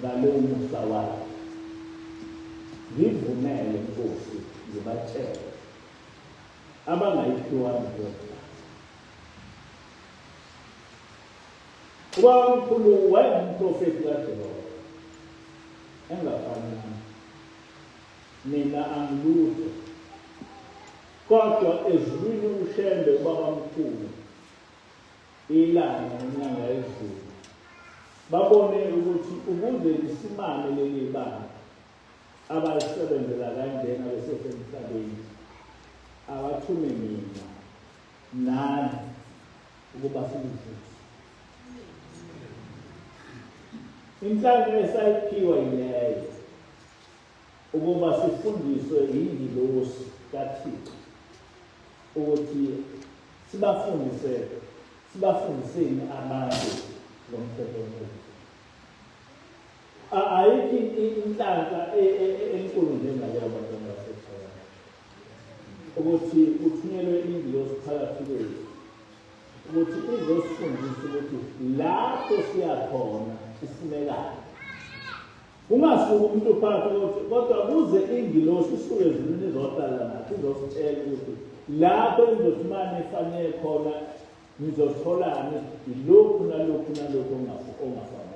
ngalowo musa wakhe. Ngivumele Nkosi ngibatshele abangayiphiwanga kodwa. Ubaba omkhulu wayengumprofeti kaJehova engafani nami. Mina angilutho, kodwa ezulwini ushembe ubaba omkhulu ilanga nenyanga yezulu babone ukuthi ukuze lisimame leli banga abalisebenzela kanjena besesemhlabeni abathume mina nani ukuba silivuse. Inhlanhla esayiphiwa yileyo ukuba sifundiswe yingilosi kaThixo ukuthi sibafundiseni abantu lomthetho womthetho. Ayikho inhlanhla enkulu njengaleyo bantwana basekhaya ukuthi kuthunyelwe ingilosi phakathi kwethu ukuthi izosifundisa ukuthi lapho siya khona kufunekani. Kungasuki umuntu phakathi kodwa kuze ingilosi isuke ezulwini izohlala nathi izositshela ukuthi lapho engizothi manje efanele khona ngizotholani ilokhu nalokhu nalokhu ongafanele.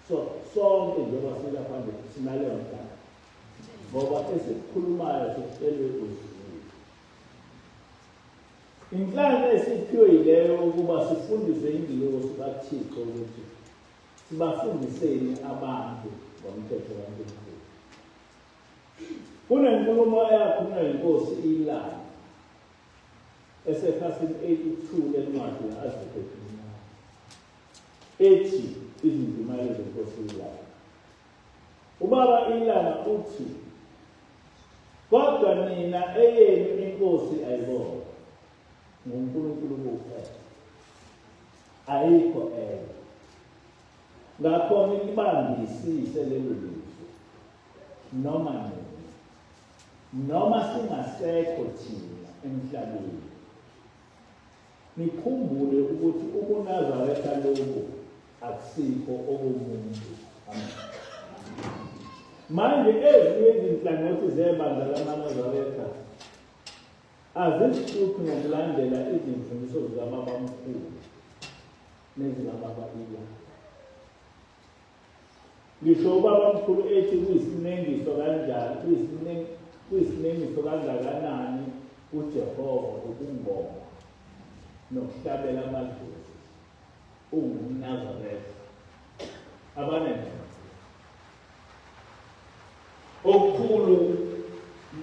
So sonke njengoba silapha nje sinaleyo nhlanga ngoba esikukhulumayo sikutshelwe uzulu. Inhlanhla esiphiwe yileyo ukuba sifundise ingilosi kaThixo ukuthi sibafundiseni abantu ngomthetho kaNkulunkulu. Kunenkulumo eyakhulunywa yiNkosi ilanga esekhasini 82 lencwadi kaAyingasuki ethi izindumela zeNkosi ilanga. Ubaba ilanga uthi, kodwa nina eyenu inkosi ayibona nguNkulunkulu kuphela, ayikho enye. Ngakho nilibambisise lelo lizwi noma nini, noma singasekho thina emhlabeni. Nikhumbule ukuthi ubuNazaretha lobu akusikho okomuntu. Manje ezinye izinhlangothi zebandla lamaNazaretha azihluphi ngokulandela izimfundiso zikababa omkhulu nezikababa ilanga. Ngisho ubaba omkhulu ethi kuyisinengiso kanjani, kuyisinengiso kangakanani uJehova ukungoma nokuhlabela amadlozi ungumNazaretha. Abanene okukhulu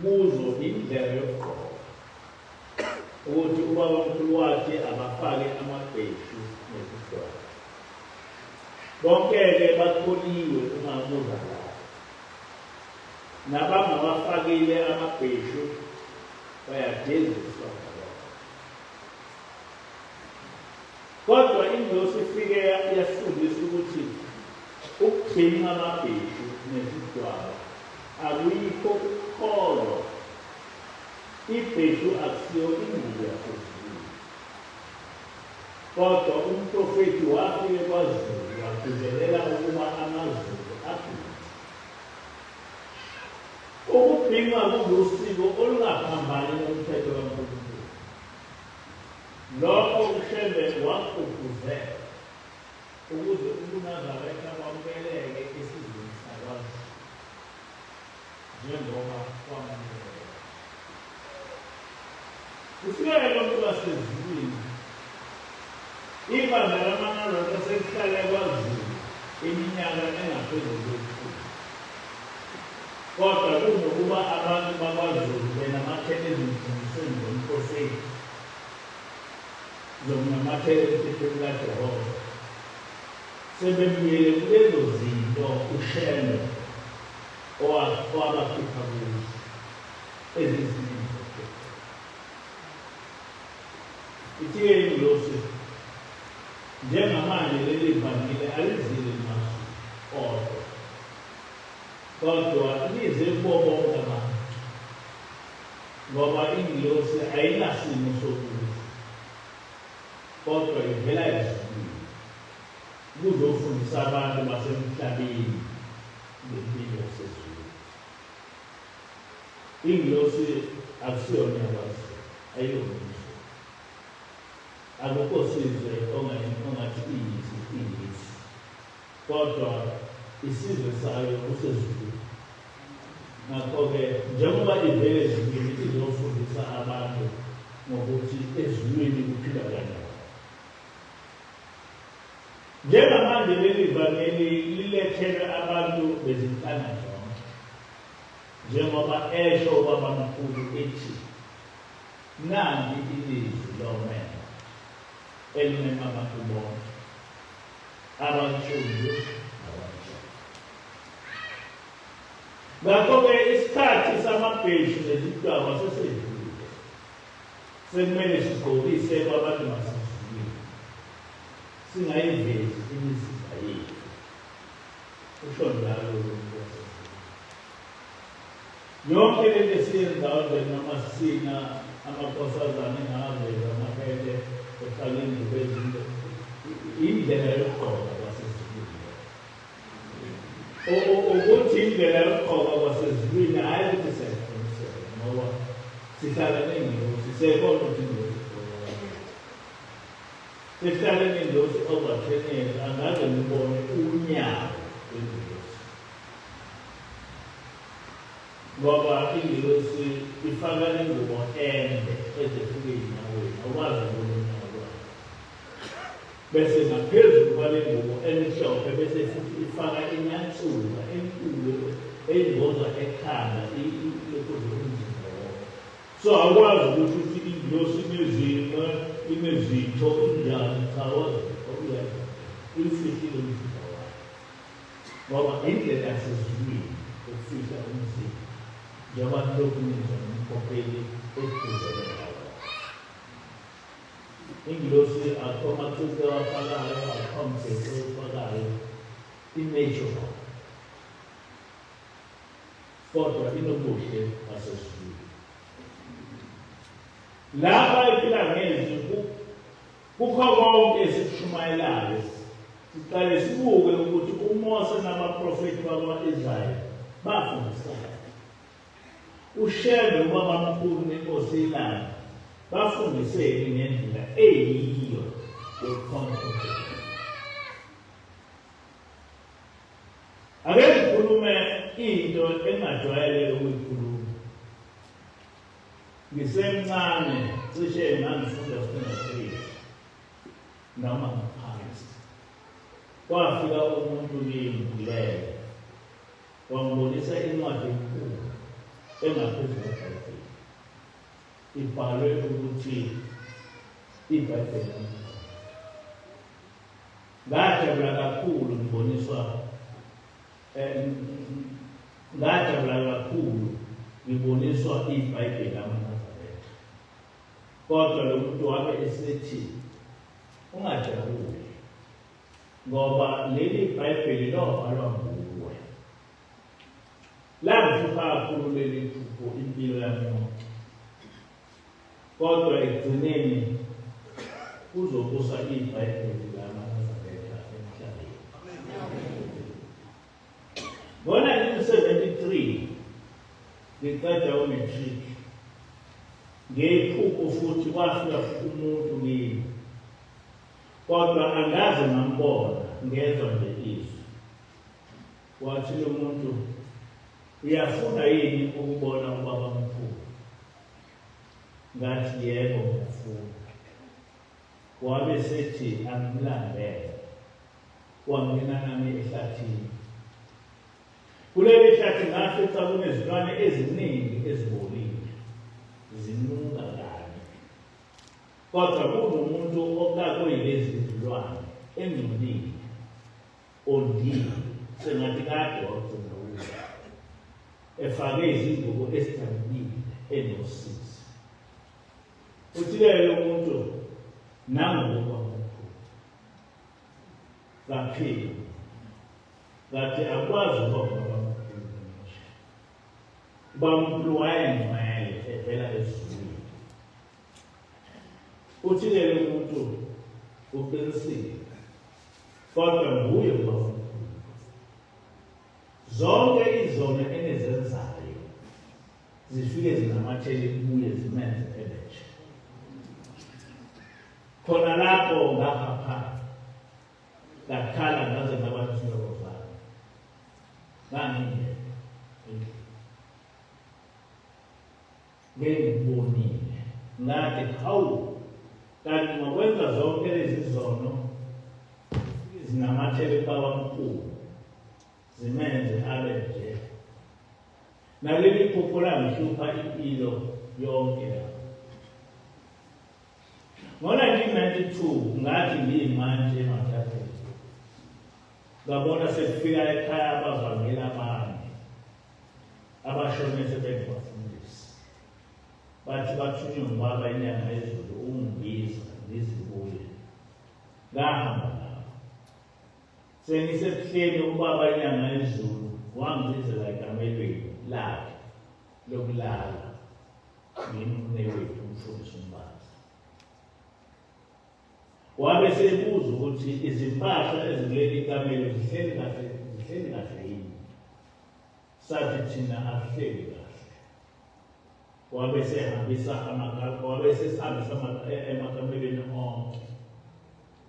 kuzo indlela yokugqoka ukuthi ubaba omkhulu wakhe abafake amabheshu nezigqoko. Bonke-ke batholiwe uma buza lapho. Nabangawafakile amabheshu bayageziswa ngalokho. Kodwa ingilosi ifike yafundisa ukuthi ukubhinqa amabheshu nezidwaba akuyikho ukukholwa. Ibheshu akusiyo ingubo yaphezulu. Kodwa umprofeti wafike kwaZulu wagcizelela ukuba amazulu abhinqe. Ukubhinqa kungusiko olungaphambani nomthetho kaNkulunkulu. Lokho uShembe wakugqugquzela ukuze ubuNazaretha bamukeleke esizweni sakwaZulu njengoba kwamukeleka. Kufikele abantu basezulwini ibandla lamaNazaretha selihlale kwaZulu iminyaka engaphezulu kwethu. Kodwa kunokuba abantu bakwaZulu benamathele ezimfundisweni zomprofeti zokunamathela emthethweni kaJehova, sebebuyele kulezo zinto uShembe owabakhipha kuzo eziziningi. Ithi-ke ingilosi njengamanje leli vangile alizile masu kodwa lize kubo bonke abantu, ngoba ingilosi ayinasimo sokufa kodwa ivela ezulwini. kuzofundisa abantu basemhlabeni ngempilo yasezulwini. Ingilosi akusiyona yakwazi, ayiyomuntu. Akukho sizwe ongathi iyisi. Kodwa isizwe sayo kusezulwini. Ngakho-ke njengoba ivele ezulwini izofundisa abantu ngokuthi ezulwini kuphila kanjani. Njengamanje leli vangeli lilethelwe abantu bezinhlanga zonke. Njengoba esho ubabamkhulu ethi, nanti ilizwi lomema elimema abantu bonke, abansundu nabansundu. Ngakho-ke isikhathi samabheshu nezidwaba sesedlule. Sekumele sigqokise kwabantu basezulwini. Singayivezi imizimba yethu. Usho njalo umuntu wasezulwini. Yonke lento esiyenzayo noma sina amakhosazane ngaveza amahele efake ingubo ezinto, indlela yokugqoka kwasezulwini. Ukuthi indlela yokugqoka kwasezulwini hayi ukuthi siyayifundisela ngoba sihlala nengilosi sekhona ukuthi ingilosi sihlala nengilosi overtrained, angaze ngibone unyawo lwengilosi. Ngoba ingilosi ifaka ingubo ende ezefike ey'nyaweni, awukwazi ukubona unyawo lwayo. Bese ngaphezulu kwale ngubo emhlophe bese futhi ifaka inyathula enkulu ey'mboza ekhanda lokudla umzimba wonke. So awukwazi ukuthi ingilosi inezitho injani, cha awuyazi ifihlile umzimba wayo. Ngoba indlela yasezulwini ukufihla umzimba. Njengoba lokhu nizwa nomkhokheli eduzele ngawo. Ingilosi akho amacuco awafakayo, akho mthetho awufakayo, i-natural. Kodwa inobuhle basezulwini. Lapha ephila ngezwi kukho konke esikushumayelayo. Siqale sibuke ukuthi uMose nabaprofethi bakwa-Israyeli bafundisana. uShembe ubabamkhulu nenkosi ilanga bafundiseke ngendlela eyiyo yokukhonza. Ake ngikhulume into engajwayele ukuyikhuluma. Ngisemncane cishe ngangifunda standard 3 noma ngaphansi. Kwafika umuntu ngiyimvulele wangibonisa incwadi enkulu engaphezu kweBhayibheli. Ibhalwe ukuthi iBhayibheli. Ngajabula kakhulu ngiboniswa ngiboniswa iBhayibheli amaNazaretha. Kodwa lo muntu wabe esethi ungajabuli ngoba leli iBhayibheli lobhalwa nguwe. Langihlupha kakhulu leli phupho impilo yami yonke. Kodwa ekugcineni kuzobusa iBhayibheli lamaNazaretha emhlabeni. Ngo-1973 ngiqeda umatric. Ngephupho futhi kwafika umuntu kimi. Kodwa angaze ngambona, ngezwa nje izwi. Wathi lo muntu, uyafuna yini ukubona ubaba omkhulu? Ngathi yebo ngiyafuna. Wabe sethi angimlandele. Wangena nami ehlathini. Kuleli hlathi ngafica kunezilwane eziningi ezibolile, zinuka kabi. Kodwa kunomuntu okakuyilezi zilwane engcolile, ondile, sengathi kade wagcina ukudla, efake izingubo ezidabukile enosizi. Uthi-ke lo muntu nangoba omkhulu kaphila, kade akwazi ukuba ubamkhulu wayengcwele evela ezulwini. Uthi-ke lo muntu uqinisile, kodwa nguye ubaba. Zonke izono enizenzayo zifike zinamathele kuye zimenze ebeshe. Khona lapho ngapha ngakhala ngaze ngabantu sinokuzana. Ngangingeke. Ngengibonile. Ngathi hawu kanti ngokwenza zonke lezi zono zinamathele kabamkhulu zimenze abe nje. Naleli phupho langihlupha impilo yonke. Ngo-1992 ngathi ngiyimanje eMathateni. Ngabona sekufika ekhaya abavangeli abanye abashone sebengabafundisi. Bathi bathunywe ngubaba inyanga yezulu ungibiza ngizibuye. Ngahamba lapho. Sengisebuhleni ubaba inyanga yezulu wangibizela ekamelweni lakhe lokulala ngimnewethu umfundisi umbazi. Wabe sebuza ukuthi izimpahla ezikuleli kamelo zihleli kahle yini? Sathi thina akuhleli kahle. Wabe sehambisa emakamelweni onke.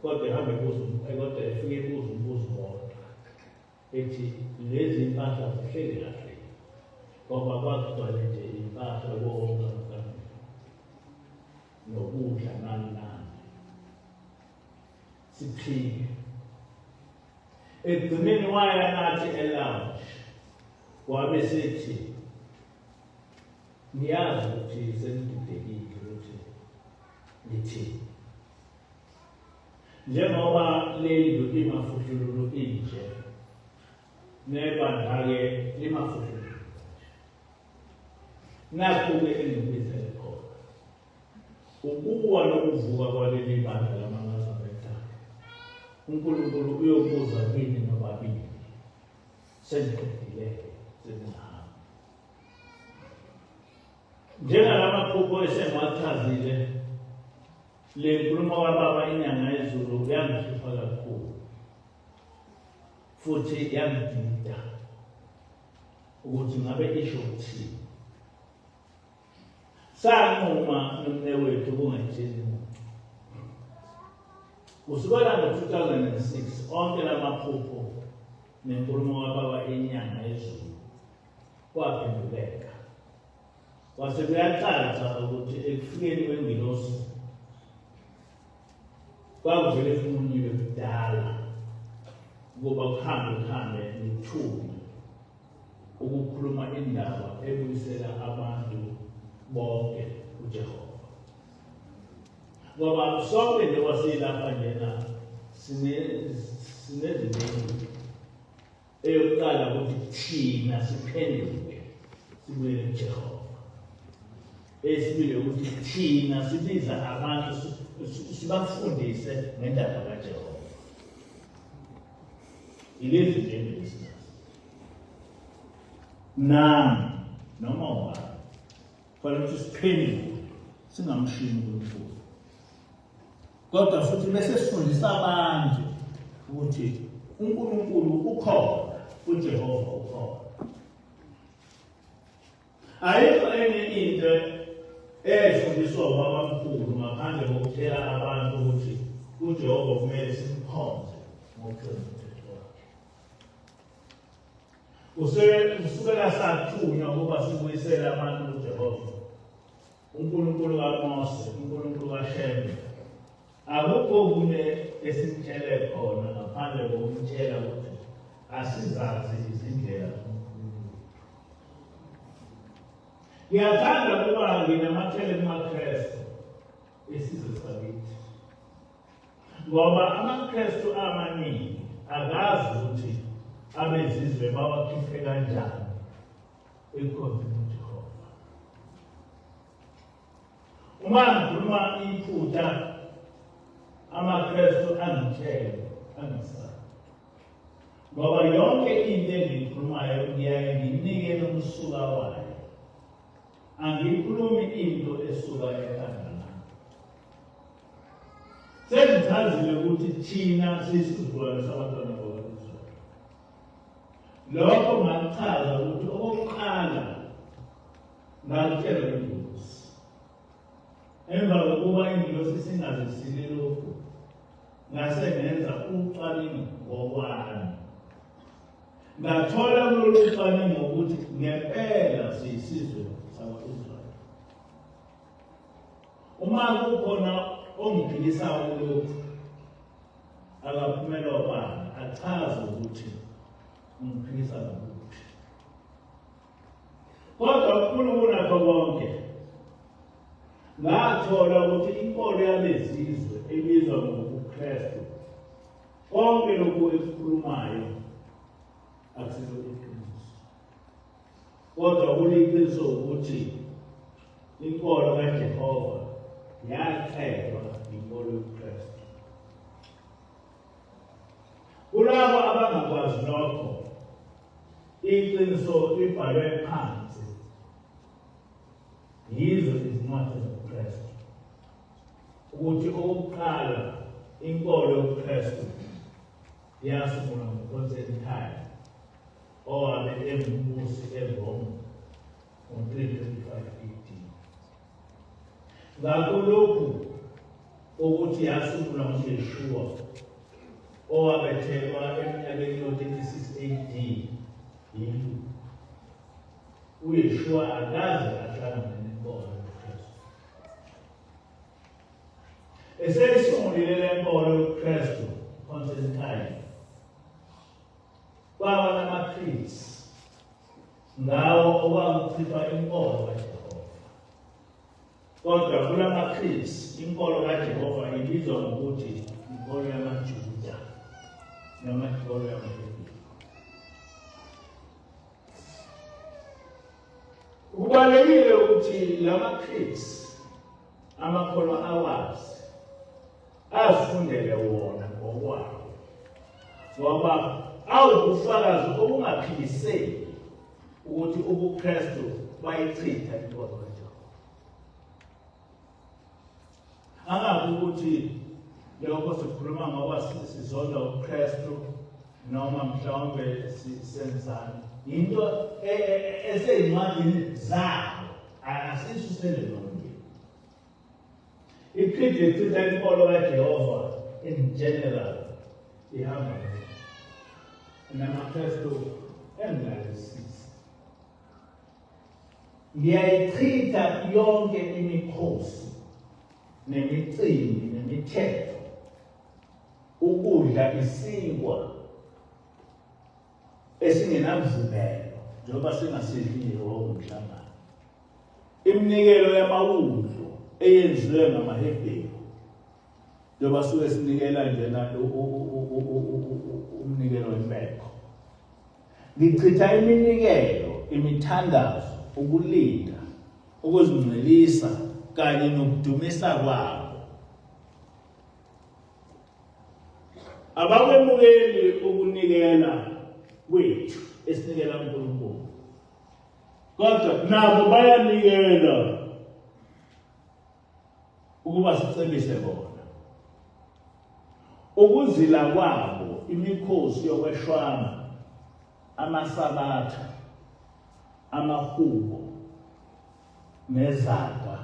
Kodwa ehambe kodwa efike kuze umbuzo wodwa. Ethi lezi impahla zihleli kahle. Ngoba kwakugcwale nje impahla konke amakamelo. Nokudla nani. Siphile. Ekugcineni waya nathi e-lounge. Wabe sethi niyazi ukuthi sengididekile ukuthi ngithini. Njengoba lendlu imafuhlulu inje, nebandla-ke limafuhlulu. Nakhu-ke engibizele khona. Ukuwa nokuvuka kwaleli bandla lamaNazaretha. uNkulunkulu uyokubuza kini nobabili. Sengiqedile sengihamba. Njengalamaphupho esengiwachazile, le nkulumo kababa inyanga yezulu yangihlupha kakhulu. Futhi yangidida ukuthi ngabe isho ukuthini. Sanquma nomnewethu kungetsheni muntu. Kusukela ngo-2006 onke lamaphupho nenkulumo kababa inyanga yezulu kwaphenduleka. Kwase kuyacaca ukuthi ekufikeni kwengilosi kwakuvele kumunyiwe kudala ukuba kuhambe ngethuba ukukhuluma indaba ebuyisela abantu bonke uJehova. Ngoba sonke njengoba silapha njena sinezinto eyokuqala ukuthi thina siphenduke sibuyele kuJehova. Esibili ukuthi thina sibiza abantu sibafundise ngendaba kaJehova. Ilezi nje lesinazo. Noma ubani kufanele ukuthi siphenduke singamshini uNkulunkulu. Kodwa futhi bese sifundisa abantu ukuthi uNkulunkulu ukhona, uJehova ukhona. Ayikho enye into efundiswa ubabamkhulu ngaphandle kokutshela abantu ukuthi uJehova kumele simkhonze ngokuqonda umthetho wakhe. Kusukela sathunywa ukuba sibuyisele abantu kuJehova. uNkulunkulu kaMose, uNkulunkulu kaShem, akukho okunye esimtshele khona ngaphandle kokumtshela ukuthi asizazi izindlela zoNkulunkulu. Ngiyathanda ukuba nginamathele kumaKristu esizwe sakithi. Ngoba amaKristu amaningi akazi ukuthi abezizwe bawakhiphe kanjani ekhonzeni uJehova. Uma ngikhuluma iphutha amaKristu angitshele angisazi. Ngoba yonke into engiyikhulumayo ngiyaye nginike nomsuka wayo. Angikhulumi into esuka ekhanda lami. sechazile ukuthi thina siyisizukulwane sabantwana bakwaIsrayeli. Lokho ngachaza ukuthi okokuqala ngakutshela ingozi. Emva kokuba ingilosi singazisile lokhu, ngase ngenza ucwaningo ngokwami. Ngathola kulolu cwaningo ukuthi ngempela siyisizwe sakwa-Israyeli. Uma kukhona ongiphikisayo lokhu, akaphumela obani, achaze ukuthi ungiphikisa ngakuphi. Kodwa kukhulu kunakho konke, ngathola ukuthi inkolo yalezizwe ebizwa ngobuKristu, konke lokhu ekukhulumayo akusilo iqiniso. Kodwa kuliqiniso ukuthi inkolo kaJehova yaqedwa inkolo yobuKristu. Kulabo abangakwazi lokho, iqiniso libhalwe phansi yizo izincwadi zobuKristu ukuthi okokuqala inkolo yobuKristu yasungulwa nguKonstantine owabe engumbusi eRome ngo-335 AD. Ngakho lokhu ukuthi yasungulwa nguYeshua owabethelwa eminyakeni yo-36 AD yilo. uYeshua akaze ahlangane nenkolo yobuKristu. Eseyisungulile le nkolo yobuKristu Constantine, kwaba namaCreeds ngawo okwakuchithwa inkolo kaJehova. Kodwa kulamaCreeds inkolo kaJehova ibizwa ngokuthi inkolo yamaJuda noma inkolo yamaHebheru. Kubalulekile ukuthi lamaCreeds amakholwa awazi azifundele wona ngokwawo, ngoba awubufakazi obungaphikiseki ukuthi ubuKristu bayichitha inkolo kaJehova. Angazi ukuthi lokho sikhuluma ngoba sizonda ubuKristu noma mhlawumbe senzani, into eseyincwadini zabo, asisusele lonke. Ikhidi echitha inkolo kaJehova in general ihamba namaKristu engalayisisi. Ngiyayichitha yonke imikhosi nemicimbi nemithetho, ukudla isinkwa esingenamvubelo njengoba singasidli Yehova umhlangano, iminikelo yamawundlu eyenziwe ngamaHebheru njengoba suke sinikela njena umnikelo wempepho. Ngichitha iminikelo, imithandazo, ukulinda, ukuzingcwelisa kanye nokudumisa kwabo. Abakwemukeli ukunikela kwethu esinikela uNkulunkulu, kodwa nabo bayanikela ukuba sicebise bona. Ukuzila kwabo, imikhosi yokweshwana, amasabatha, amahubo nezaga,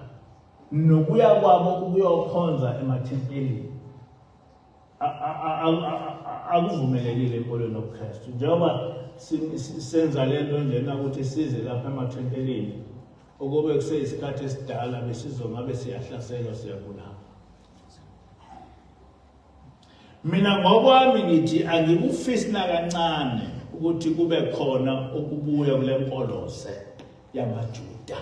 nokuya kwabo ukuyokhonza emathempelini akuvumelekile enkolweni yobuKristu. Njengoba senza lento njena ukuthi size lapha emathempelini, ukube kuseyisikhathi esidala besizongabe siyahlaselwa, siyabulawa. Mina ngokwami ngithi angikufisi nakancane ukuthi kube khona ukubuya kule nkolose yamaJuda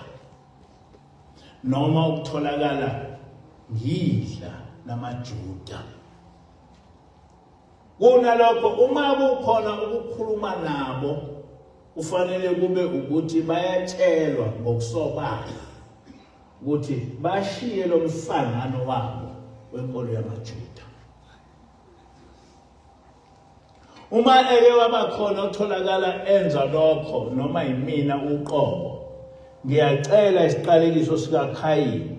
noma ukutholakala ngidla namaJuda. Kunalokho uma kukhona ukukhuluma nabo, kufanele kube ukuthi bayatshelwa ngokusobala ukuthi bashiye lo mhlangano wabo wenkolo yamaJuda. Uma eke wabakhona utholakala enza lokho noma yimina uqobo, ngiyacela isiqalekiso sikaKhayini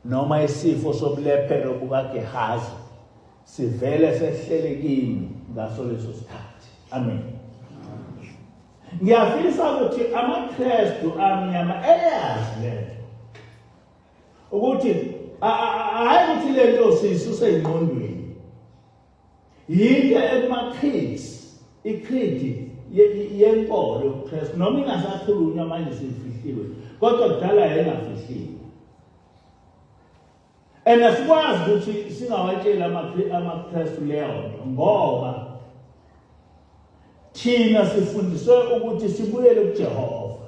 noma isifo sobulephero bukaGehazi sivele sehlele kimi ngaso leso sikhathi. Amen. Ngiyafisa ukuthi amaKristu amnyama eyazi lento ukuthi hayi ukuthi lento sisuse engqondweni yinto ekumaCreeds iCreed yenkolo yobuKristu noma ingasakhulunywa manje sifihliwe kodwa kudala yayingafihliwe. And asikwazi ukuthi singawatsheli amaKristu leyo nto ngoba thina sifundiswe ukuthi sibuyele kuJehova.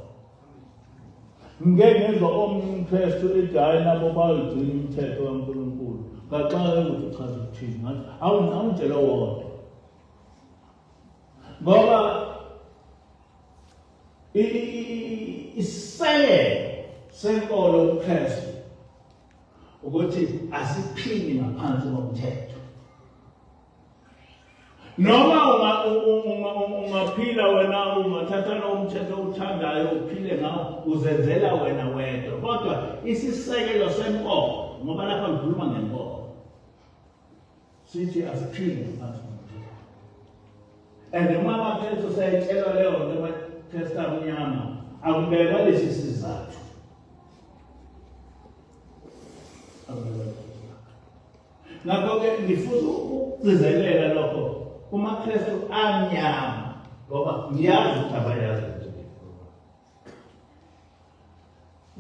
Ngeke ngezwe omnye umKristu ethi hayi nabo bayigcina imithetho kaNkulunkulu. Ngaxa ukuthi uchaza ukuthini ngathi awungitshela wona. Ngoba isiseko senkolo yobuKristu ukuthi asiphili ngaphansi komthetho. Noma ungaphila wena ungathatha lo mthetho uthandayo uphile ngawo uzenzela wena wedwa kodwa isisekelo senkolo ngoba lapha ngikhuluma ngenkolo sithi asiphili ngaphansi komthetho. And uma amaKristu sayitshelwa leyo nto amaKristu amnyama akubekwa lesi sizathu. Ngakho-ke ngifuna ukugcizelela lokho kumaKristu amnyama ngoba ngiyazi ukuthi abayazi ukuthi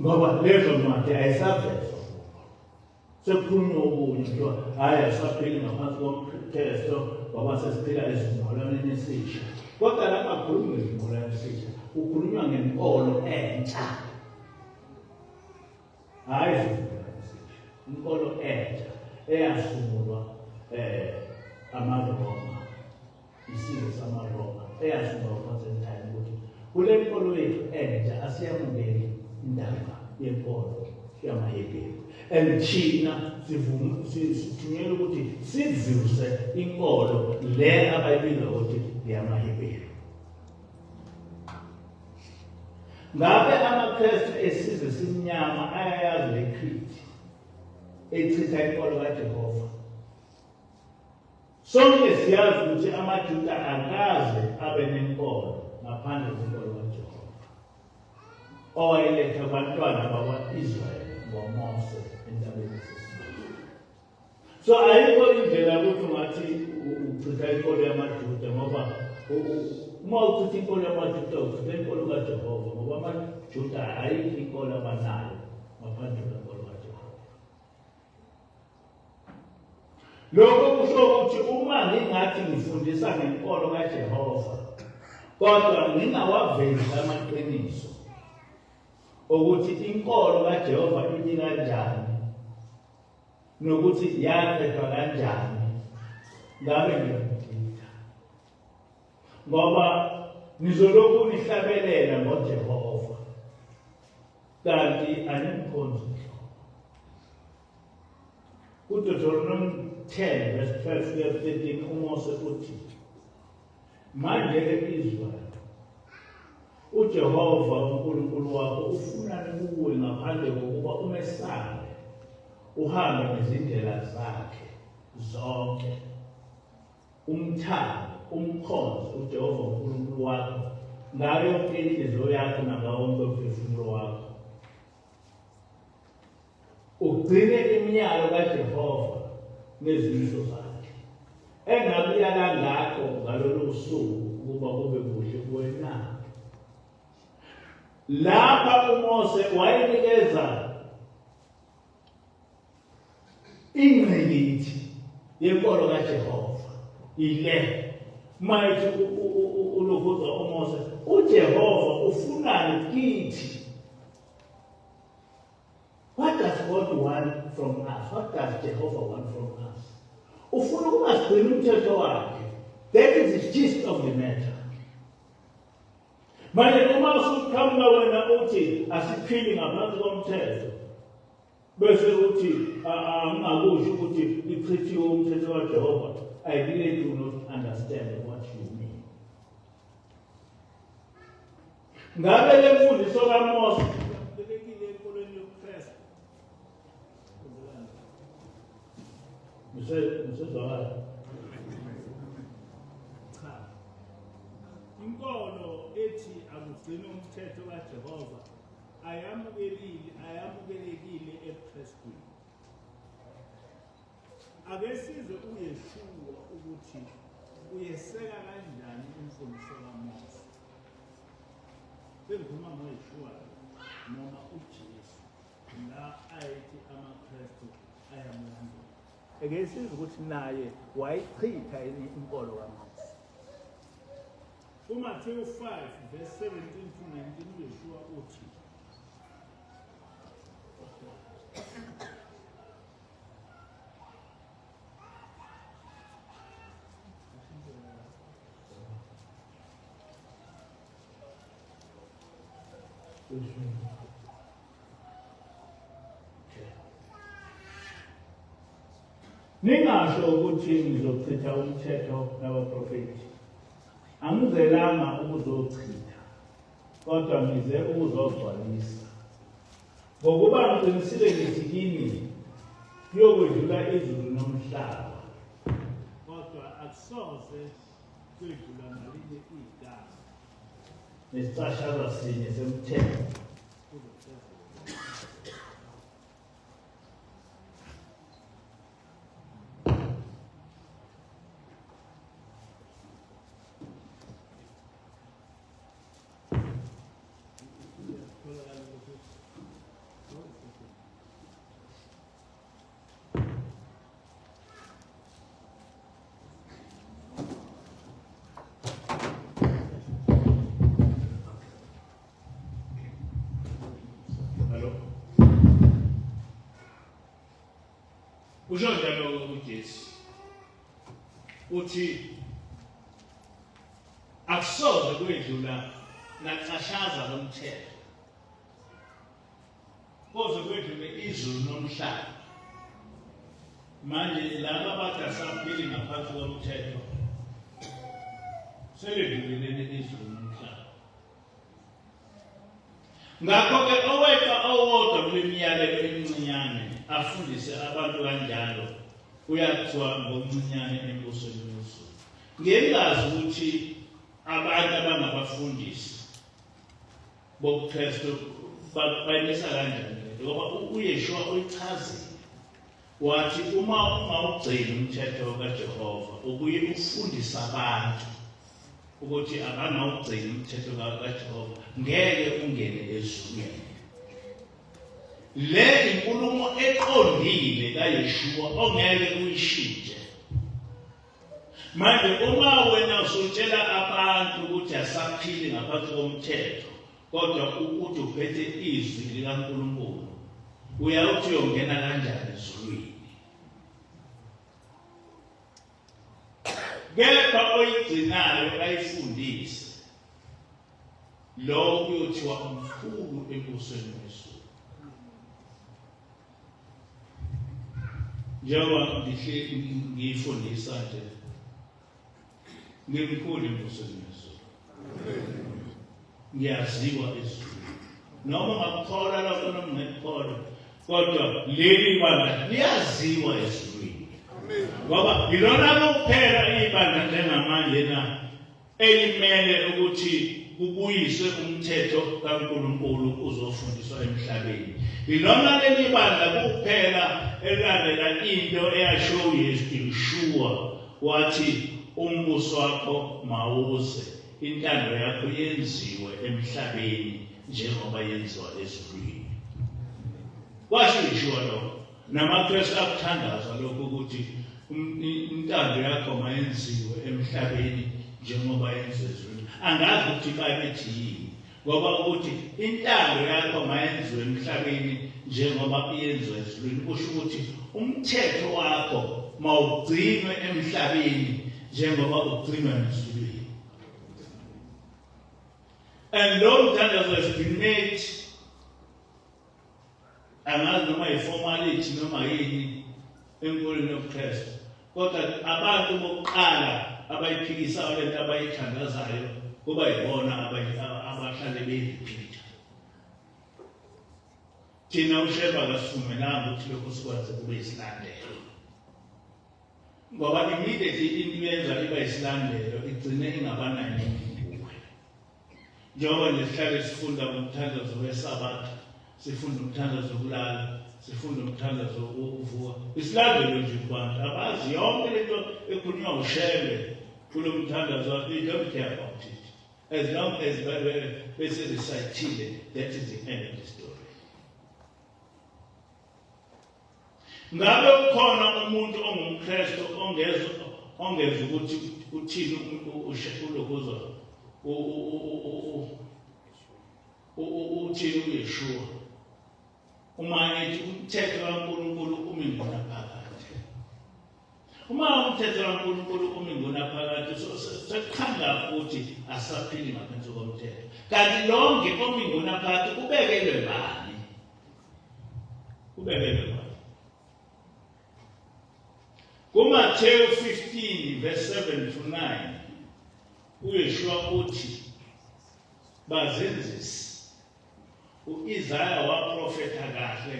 ngoba lezo ncwadi ayisavezwa sekukhulunywa okunye kuthiwa hhayi asaphili ngaphansi komthetho ngoba sesiphila ezimolwaneni esisha. Kodwa lapha akukhulunywa ngezimolwane esisha, kukhulunywa ngenkolo entsha. Hhayi ezimolwane esisha, inkolo entsha eyasungulwa amaRoma, isizwe samaRoma eyasungulwa uConstantine ukuthi kule nkolo yethu entsha asiyamukeli indaba yenkolo yamaHebheru. And thina sithunyelwa ukuthi sivuse inkolo le abayibiza ukuthi yamaHebheru. Ngabe amaKristu esizwe simnyama ayayazi le creed echitha inkolo kaJehova? Sonke siyazi ukuthi amaJuda akaze abe nenkolo ngaphandle kwenkolo kaJehova owayeletha abantwana bakwa-Israyeli ngoMose entabeni yaseSinayi. So ayikho indlela ukuthi ungathi uchitha inkolo yamaJuda ngoba uma uchitha inkolo yamaJuda uchitha inkolo kaJehova ngoba amaJuda ayikho inkolo abanayo ngaphandle kwenkolo kaJehova. Lokho kusho ukuthi uma ngingathi ngifundisa ngenkolo kaJehova kodwa ngingawavezi amaqiniso ukuthi inkolo kaJehova imi kanjani nokuthi yaqedwa kanjani, ngabe ngiyakuthinta ngoba ngizolokhu nihlabelela ngoJehova kanti animkhonzi. UDuteronomy 10 verse 12-13 uMose uthi manje-ke Israyeli uJehova uNkulunkulu wakho ufunani kuwe ngaphandle kokuba umesabe uhambe ngezindlela zakhe zonke umthande umkhonze uJehova uNkulunkulu wakho ngayo yonke inhliziyo yakho nangawo wonke umphefumulo wakho ugcine iminyalo kaJehova nezimiso zakhe engakuyala ngakho ngalolu suku ukuba kube kuhle kuwe na. Lapha uMose wayenikeza ingqikithi yenkolo kaJehova ile mayithi ulokuza uMose uJehova ufunani kithi. What does God want from us? What does Jehovah want from us? Ufuna ukungasigcini umthetho wakhe. That is the gist of the matter. Manje uma usuqhamuka wena uthi asiphili ngaphansi komthetho bese uthi angakusho ukuthi ichithiwe umthetho kaJehova, I really do not understand what you mean. Ngabe le mfundiso kaMose Usezwakala? Cha. Inkolo ethi akugcine umthetho kaJehova ayamukelekile eKristwini. Ake sizwe uYeshua ukuthi uyeseka kanjani imfundiso kaMose. Bengikhuluma ngoYeshua noma uJesu la ayethi amaKristu ayamulandela. Ake sizwe ukuthi naye wayichitha inkolo kaMose. Matthew 5 verse 17 to 19 uYeshua uthi Ningasho ukuthi ngizochitha umthetho nabaprofeti. Angizelanga ukuzochitha, kodwa ngize ukuzogcwalisa. Ngokuba ngiqinisile ngithi kini, kuyokwedlula izulu nomhlaba, kodwa akusoze kwedlula ngalinye igama nesicashaza sinye semthetho. Usho njalo uJesu uthi akusoze kwedlula nacashaza lomthetho koze kwedlule izulu nomhlaba. Manje laba bathi asaphili ngaphansi komthetho seledlulele izulu nomhlaba. Ngakho-ke owedwa owodwa kule miyalelo emincinyane afundise abantu kanjalo uyathiwa ngomncinyane embusweni wezulu. Ngengazi ukuthi abantu abangabafundisi bobuKristu bayimisa kanjani lento, ngoba uYeshua uyichazile wathi uma ungawugcini umthetho kaJehova ubuye ufundise abantu ukuthi abangawugcini umthetho kaJehova ngeke ungene ezulwini. Le inkulumo eqondile kaYeshua ongeke uyishintshe. Manje uma wena usutshela abantu ukuthi asaphili ngaphansi komthetho kodwa ukuthi uphethe izwi likaNkulunkulu, uyawuthi uyongena kanjani ezulwini? Kepha oyigcinayo ayifundise, lo kuyothiwa umkhulu embusweni wezulu. Njengoba ngiyifundisa nje, ngimkhulu embusweni wezulu. Ngiyaziwa ezulwini. Noma ngakukholwa lapho noma ngekholwa, kodwa leli ibandla liyaziwa ezulwini. Ngoba yilona kuphela ibandla njengamanje na elimele ukuthi kubuyiswe umthetho kaNkulunkulu uzofundiswa emhlabeni. Yilona leli bandla kuphela elandela into eyasho uYeshua wathi umbuso wakho mawuze, intando yakho yenziwe emhlabeni njengoba yenziwa ezulwini. Washo uYeshua lokho. NamaKristu akuthandaza lokho ukuthi intando yakho mayenziwe emhlabeni njengoba yenziwe ezulwini. Angazi ukuthi babethi yini, ngoba ukuthi intando yakho mayenziwe emhlabeni njengoba yenziwe ezulwini kusho ukuthi umthetho wakho mawugcinwe emhlabeni njengoba ugcinwa ezulwini. And lo mthandazo has been made, angazi noma yi-formality noma yini enkolweni yobuKristu, kodwa abantu bokuqala abayiphikisayo lento abayithandazayo kuba yibona abahlale beyiphitha. Thina uSheba kasivumelanga ukuthi lokho sikwazi kube isilandelo. ngoba immediately into yenza iba isilandelo igcine ingabanayo imvume. Njengoba nesihlale sifunda umthandazo wesabatha, sifunda umthandazo wokulala, sifunda umthandazo wokuvuka, isilandelo nje kubantu abazi yonke lento ekhulunywa ushebe kulo mthandazo. They don't care about it. As long as bese recitile, that is the end of the story. Ngabe ukhona umuntu ongumKristu ongeza ukuthi uthini ulokuza uthini uYeshua uma ethi umthetho kaNkulunkulu umi ngonaphakade. Uma umthetho kaNkulunkulu umi ngonaphakade sekukhanga ukuthi asaphili ngaphansi komthetho. Kanti lonke omi ngonaphakade kubekelwe bani? Kubekelwe bani? Kumathewu 15 verse 7 to 9 uYeshua uthi bazenzisi. U-Isaya waprofetha kahle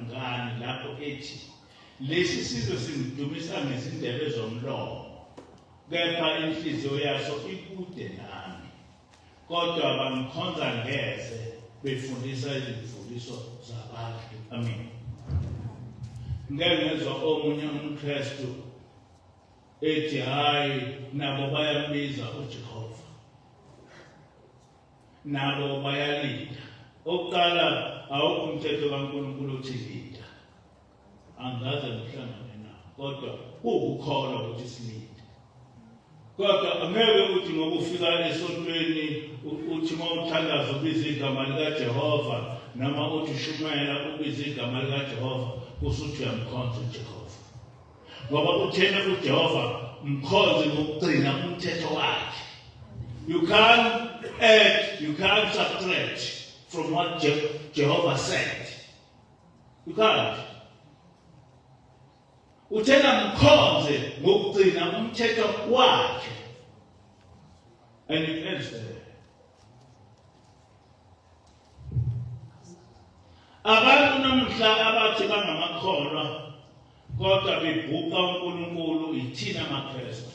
ngani lapho ethi lesi sizwe simdumisa ngezindebe zomlomo, kepha inhliziyo yaso ikude nami, kodwa bangikhonza ngeze befundisa izimfundiso zabantu. Amen. Ngeke ngezwa omunye umKristu ethi hayi nabo bayambiza uJehova, nabo bayalinda. Oqala awukho umthetho kaNkulunkulu uthi linda. Angaze ngihlangane nawo, kodwa ukukholwa ukuthi silinde. Kodwa angeke uthi ngokufika esontweni uthi mawuthandaza ubiza igama likaJehova noma uthi shumela ubiza igama likaJehova usuthi uyamkhonza uJehova. Ngoba uthena uJehova mkhonze ngokugcina umthetho wakhe. You can't add, you can't subtract from what Jehovah said. You can't. Uthena mkhonze ngokugcina umthetho wakhe. And it ends there. Abantu namhla abathi bangamakholwa kodwa bebhuqa uNkulunkulu ithina amaKristu.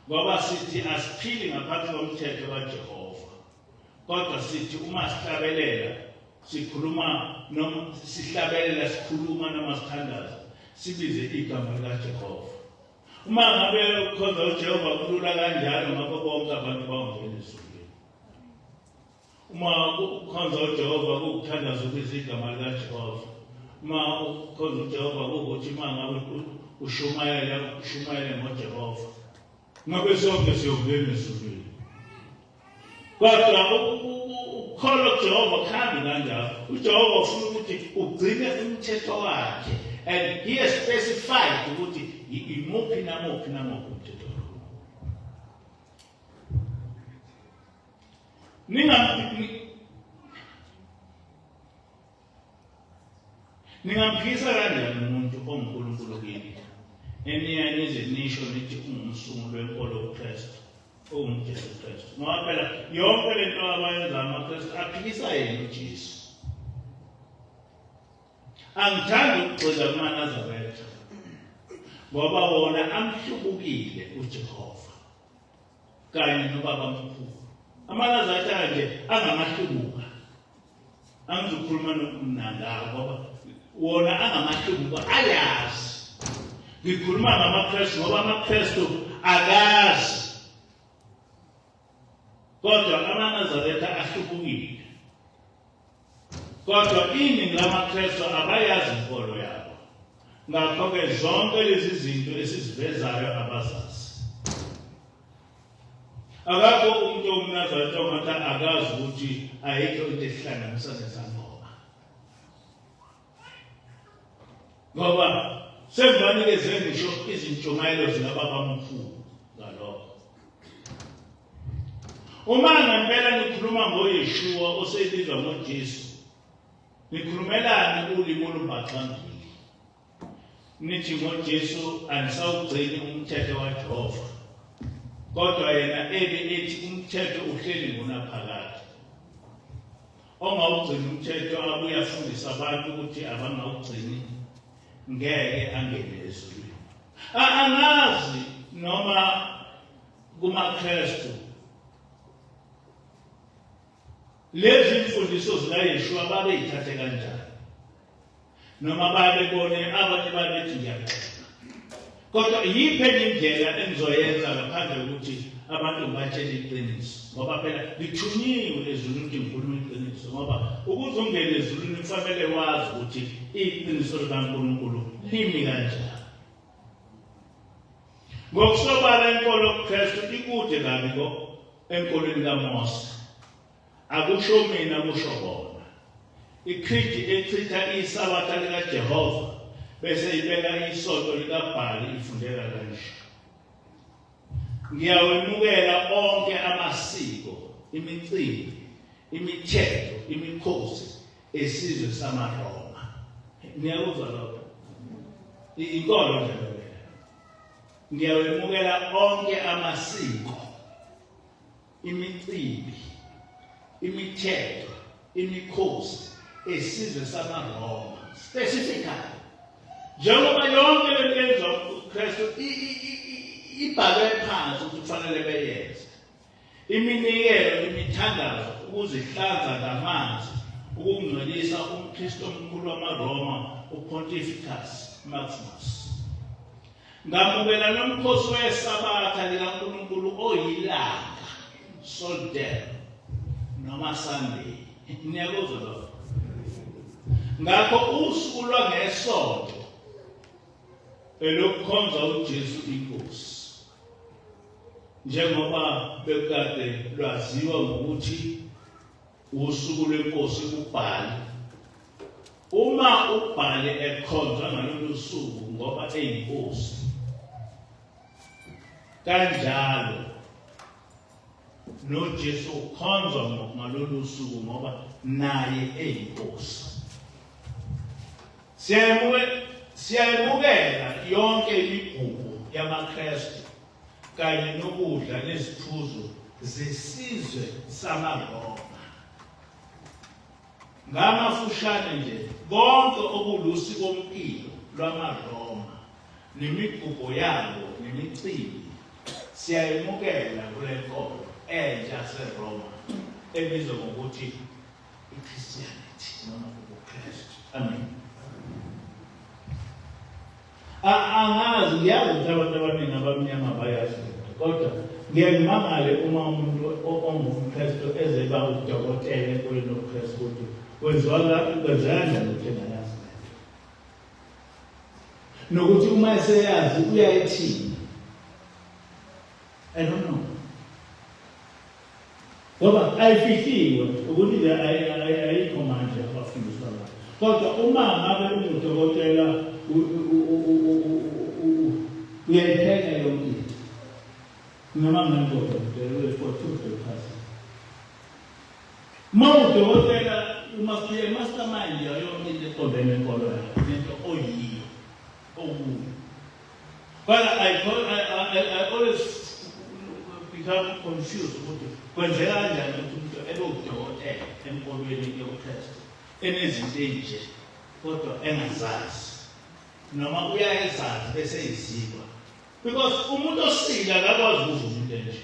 Ngoba sithi asiphili ngaphansi komthetho kaJehova. Kodwa sithi uma sihlabelela sikhuluma noma sihlabelela sikhuluma noma sithandaza sibize igama likaJehova. Uma ngabe ukhonza uJehova kulula kanjalo ngakho bonke abantu bangena ezulwini. Uma ukhonza uJehova ukuthandaza ubiza igama likaJehova. Uma ukhonza uJehova ukuthi uma ngabe ushumayela ngoJehova, ngabe sonke siyongena ezulwini. Kodwa ukholwa kuJehova khambi kanjalo. uJehova ufuna ukuthi ugcine umthetho wakhe, and he has specified ukuthi imuphi namuphi umthetho. Ningamphikisa kanjani umuntu onguNkulunkulu kini enize nisho nithi ungumsunguli wenkolo yobuKristu, ungumJesu Kristu? Ngoba phela yonke lento abayenza amaKristu aphikisa yena uJesu. Angithandi ukugxila kumaNazaretha ngoba wona amhlubukile uJehova kanye nobabamkhulu. AmaNazaretha nje angamahlubuka. Angizokhuluma nokumnangayo ngoba wona angamahlubuka ayazi. Ngikhuluma ngamaKristu ngoba amaKristu akazi. Kodwa amaNazaretha ahlubukile. Kodwa iningi lamaKristu abayazi inkolo yabo. Ngakho-ke zonke lezi zinto esizivezayo abazazi. Akakho umuntu omNazaretha ongathi akazi ukuthi ayikho into ehlanganisa nesangoma. Ngoba sembanikeze ngisho izintshumayelo zikababamkhulu ngalokho. Uma ngempela nikhuluma ngoYeshua osebizwa ngoJesu, nikhulumelani ulimi olubhaxambili. Nithi ngoJesu anisawugcini umthetho kaJehova, kodwa yena ethi umthetho uhleli ngonaphakade. Ongawugcini umthetho abuye afundise abantu ukuthi abangawugcini ngeke angene ezulwini. Angazi noma kumaKristu lezi imfundiso zikaYeshua babeyithathe kanjani noma babebone abanye babethi ngiyaqeka. Kodwa yiphi indlela engizoyenza ngaphandle kokuthi abantu batshele iqiniso, ngoba phela lithunyiwe ezulwini ukuthi ngikhuluma iqiniso, ngoba ukuze ungene ezulwini kufanele wazi ukuthi iqiniso likaNkulunkulu limi kanjani. Ngokusobala inkolo yobuKristu ikude kabi enkolweni kaMose. Akusho mina, kusho bona. Ikhristi echitha isabatha likaJehova bese ibeka isonto likaBhali ifundeka kanje. Ngiyawemukela onke amasiko, imicimbi, imithetho, imikhosi esizwe samaRoma. Ngiyakuzwa lokho. Inkolo nje leyo. Ngiyawemukela onke amasiko, imicimbi, imithetho, imikhosi esizwe samaRoma. Specifically. Njengoba yonke lento yenziwa uKristu ibhalwe phansi ukuthi kufanele beyenze. Iminikelo, imithandazo, ukuzihlanza ngamanzi, ukungcwelisa umKristu omkhulu wamaRoma, uPontifex Maximus. Ngamukela nomkhosi wesabatha likaNkulunkulu oyilanga, Sol Day, noma Sunday. Niyakuzwa lokho? Ngakho usuku lwangesonto elokukhonza uJesu inkosi, njengoba bekade lwaziwa ngokuthi usuku lwenkosi uBhali. Uma uBhali ekhonzwa ngalolu suku ngoba eyinkosi, kanjalo noJesu ukhonzwa ngalolu suku ngoba naye eyinkosi. Siyayemukela yonke imigubo yamaKristu kanye nokudla neziphuzo zesizwe samaRoma. Ngamafushane nje, konke okulusikopilo lwamaRoma nemigubo yabo nemicimbi siyayemukela kule nkolo entsha yaseRoma ebizwa ngokuthi iChristianity noma ubuKristu. Amen. Angazi, ngiyazi ukuthi abantu abaningi abamnyama bayazi, kodwa ngiyangimangale uma umuntu ongumKristu ezeba udokotela enkolweni yobuKristu ukuthi kwenzeka njani ukuthi engayazi nokuthi uma eseyazi uyayithini. I don't know. Ngoba ayifihliwe ukuthi ayikho manje abafundiswa ngayo. Kodwa uma ngabe ungudokotela uyayipheka yonke into. Noma ngangudokotela for truth person. Uma udokotela umakuye mastermind yonke into eqondene nenkolo yakho, into oyiyo, okuyo. But I always become confused ukuthi kwenzeka kanjani ukuthi umuntu ebe udokotela enkolweni yobuKristu enezinto ezinje kodwa engazazi noma uyayezazi bese izikwa, because umuntu osika akakwazi ukuvuma into enje.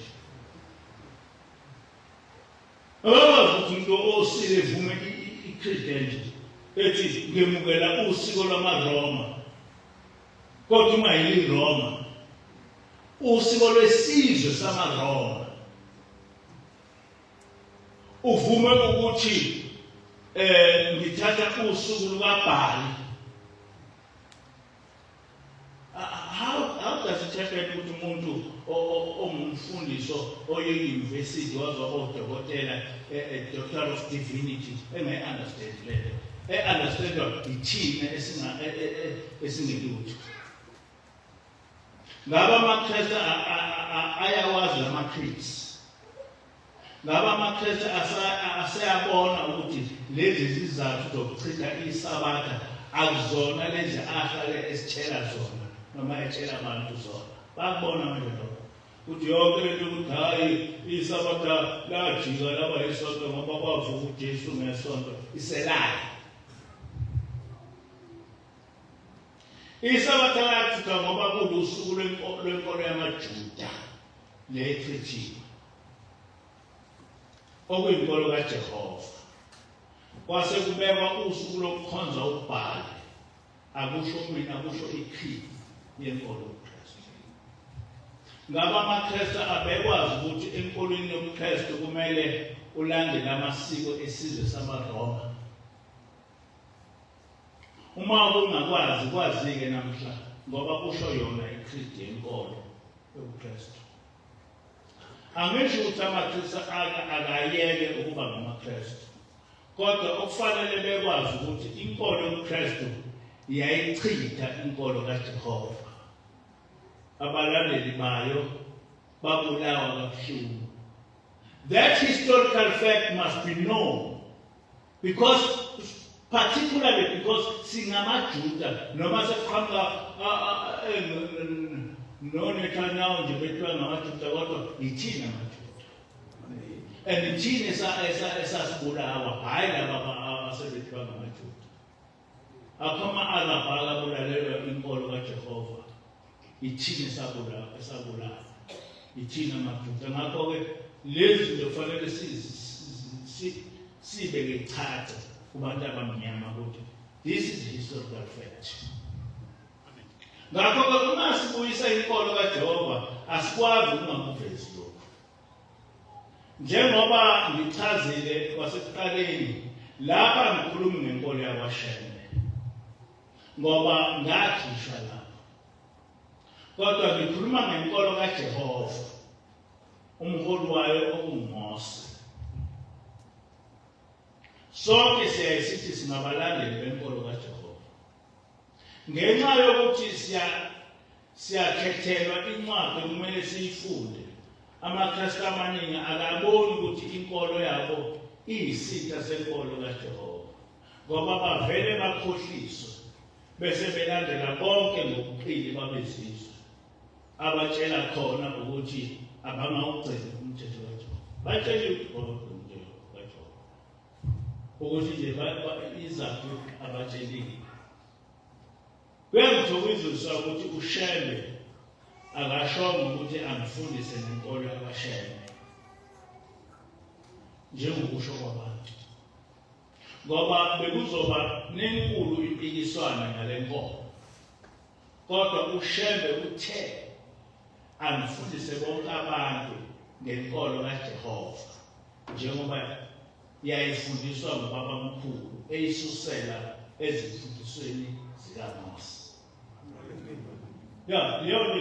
Akakwazi ukuthi umuntu osika evume iChristu enje ethi ngemukela usiko lwamaRoma, kodwa uma yiRoma usiko lwesizwe samaRoma uvume ukuthi ngithatha usuku lukaBhali. How does it happen ukuthi umuntu ongumfundiso oye-university wazwa odokotela Doctor of Divinity engayi-understand lento, understandwa ithina esingelutho? Ngaba amaKristu ayawazi lama-creeds. Ngaba amaKristu aseyabona ukuthi lezi zizathu zokuchitha isabatha akuzona lezi ahlale esitshela zona noma etshela abantu zona. Bakubona manje lokho ukuthi yonke lento ukuthi hayi isabatha lajika laba isonto ngoba kwavuka uJesu ngesonto iselaya. Isabatha lathi ngoba kulusuku lwenkolo yamaJuda lechithiwe okuyinkolo kaJehova kwase kubekwa usuku lokukhonza uBhali akusho mina kusho iCreed yenkolo yobuKristu. Ngaba amaKristu abekwazi ukuthi enkolweni yobuKristu kumele ulandele amasiko esizwe samaRoma. Uma ungakwazi kwazi-ke namhla ngoba kusho yona iCreed yenkolo yobuKristu. Angisho ukuthi amaKristu akayeke ukuba ngamaKristu, kodwa okufanele bekwazi ukuthi inkolo yobuKristu yayichitha inkolo kaJehova. Abalandeli bayo babulawa kabuhlungu. That historical fact must be known, particularly because singamaJuda noma seqhamuka noNethanyahu nje bethiwa ngamaJuda kodwa yithina amaJuda. And thina esasibulawa hayi laba asebethiwa ngamaJuda. Akhoma alabhala abulalelwa inkolo kaJehova. Yithina esabulawa. Yithina amaJuda. Ngakho-ke lezi zinto kufanele sibeke chaza kubantu abamnyama ukuthi this is the historical fact. Ngakho-ke uma sibuyisa inkolo kaJehova asikwazi ukungakuvezi lokho. Njengoba ngichazile kwasekuqaleni lapha ngikhuluma ngenkolo yakwaShembe ngoba ngakhishwa lapho. Kodwa ngikhuluma ngenkolo kaJehova umholi wayo okunguMose. Sonke siyasithi singabalandeli benkolo kaJehova. Ngenxa yokuthi siyakhethelwa incwadi kumele siyifunde. AmaKristu amaningi akaboni ukuthi inkolo yabo iyisitha senkolo kaJehova. Ngoba bavele bakhohliswa bese belandela konke ngokuqili babezizwe. Abatshela khona ukuthi abangawugcina umthetho kaJehova. Batshela ukuthi ukuthi nje izaphi abatshelile. Kuyangithokozisa ukuthi uShembe akashongo ukuthi angifundise nenkolo yakwaShembe njengokusho kwabantu. Ngoba bekuzoba nenkulu impikiswana ngale nkolo. Kodwa uShembe uthe angifundise bonke abantu ngenkolo kaJehova njengoba yayifundiswa ngubabamkhulu eyisusela ezifundisweni zikaMose. Leyo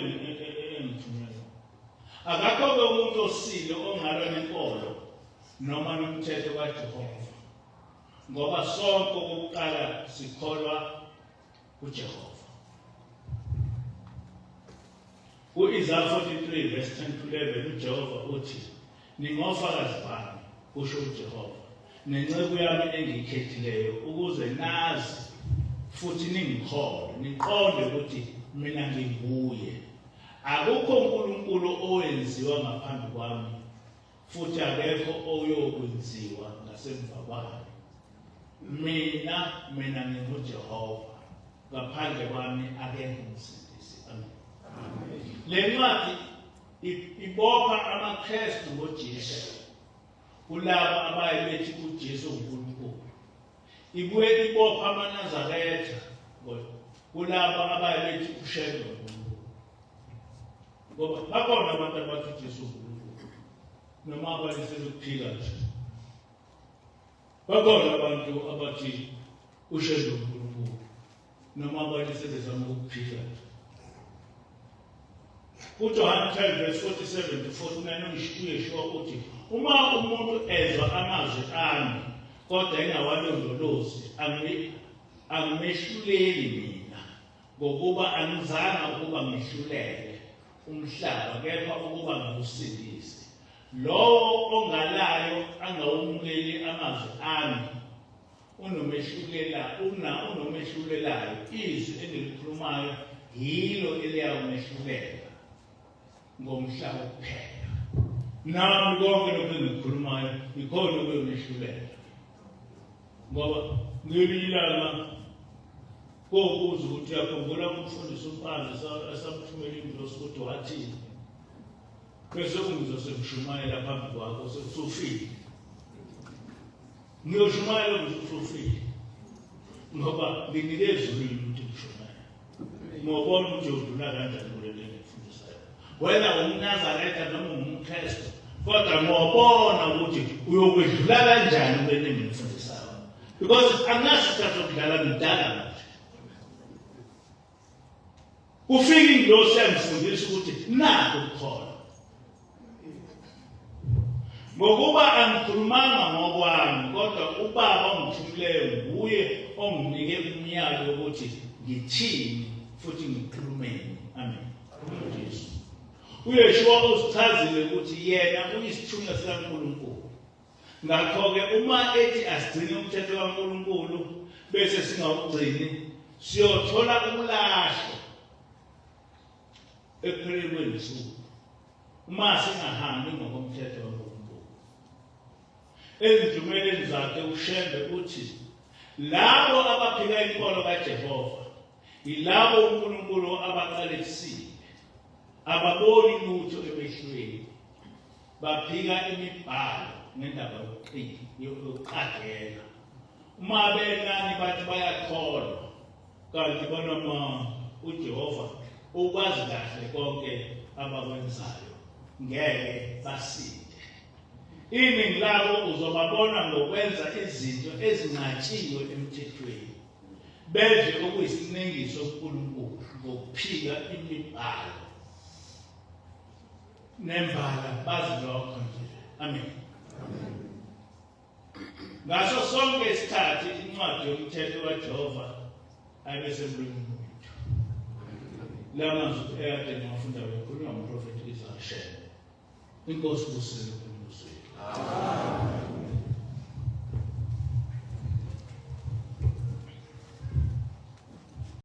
engithunyelwe. Akakho-ke umuntu osile ongalwa nenkolo noma nomthetho kaJehova. Ngoba sonke okokuqala sikholwa kuJehova. Ku-Isaiah 43 verse 10 to 11 uJehova uthi ningofakazi bami kusho uJehova nenceku yami engiyikhethileyo ukuze nazi futhi ningikholwe niqonde ukuthi mina nginguye. Akukho uNkulunkulu owenziwa ngaphambi kwami futhi akekho oyokwenziwa ngasemva kwami. Mina nginguJehova, ngaphandle kwami akekho umsindisi. Amen. Le ncwadi ibopha amaKristu ngoJesu kulabo abayebethi uJesu uNkulunkulu. Ibuye ibopha amaNazaretha kulabo abayebethi uShembe uNkulunkulu. Ngoba bakhona abantu abathi uJesu uNkulunkulu noma abalisele ukuphila nje. Bakhona abantu abathi uShembe uNkulunkulu noma abalisele zama ukuphila nje. UJohn 10 verse 47 to 49 uyisho ukuthi uma umuntu ezwa amazwi ami kodwa engawalondolozi angimehluleli mina ngokuba angizanga ukuba ngihlulele umhlaba kepha ukuba ngiwusindise. Lowo ongalayo angawumukeli amazwi ami unomehlulelayo izwi engilikhulumayo yilo eliyawumehlulela ngomhlaba kuphela. Nami konke lokho engikukhulumayo ikhona okuyomehlulela. Ngoba ngelinye ilanga kokuza ukuthi uyakhumbula umfundisi uPhansi esamthumela indosi ukuthi wathini bese kungizosemshumayela phambi kwakho sefufile ngiyoshumayela ngizofufile ngoba nginikeza ulimi ukuthi ngishumayela ngobona ukuthi udlula kanjani kule nto engifundisayo wena umNazaretha noma umKristu kodwa ngobona ukuthi uyokwedlula kanjani kule nto engifundisayo because angasikhathi sokudlala ngidala manje ufike indosi yangifundisa ukuthi nakho ukukholwa ngokuba angikhulumanga ngokwami kodwa ubaba ongithumileyo nguye onginike umyalo ukuthi ngithini futhi ngikhulumeni amen uJesu uYeshua usichazile ukuthi yena uyisithunywa sikaNkulunkulu ngakho-ke uma ethi asigcine umthetho kaNkulunkulu bese singawugcini siyothola umlahlo ekupheleni kwezinsuku uma singahambi ngokomthetho kaNkulunkulu ezinjumeleni zakhe uShembe uthi labo abaphika inkolo kaJehova yilabo uNkulunkulu abaqalekisile ababoni lutho emehlweni baphika imibhalo ngendaba yokuqagela uma benani bathi bayakholwa kanti bona uJehova ukwazi kahle konke abakwenzayo ngeke basinde iningi labo uzobabona ngokwenza izinto ezinqatshiwe emthethweni bedle okuyisinengiso kuNkulunkulu ngokuphika imibhalo nembala bazilokho nje amen ngaso sonke isikhathi incwadi yomthetho kaJehova ayibesemlonyeni wethu lamazwi ekade ngafunda bekhuluma ngomprofeti Isaya Inkosi kusile kuMusa.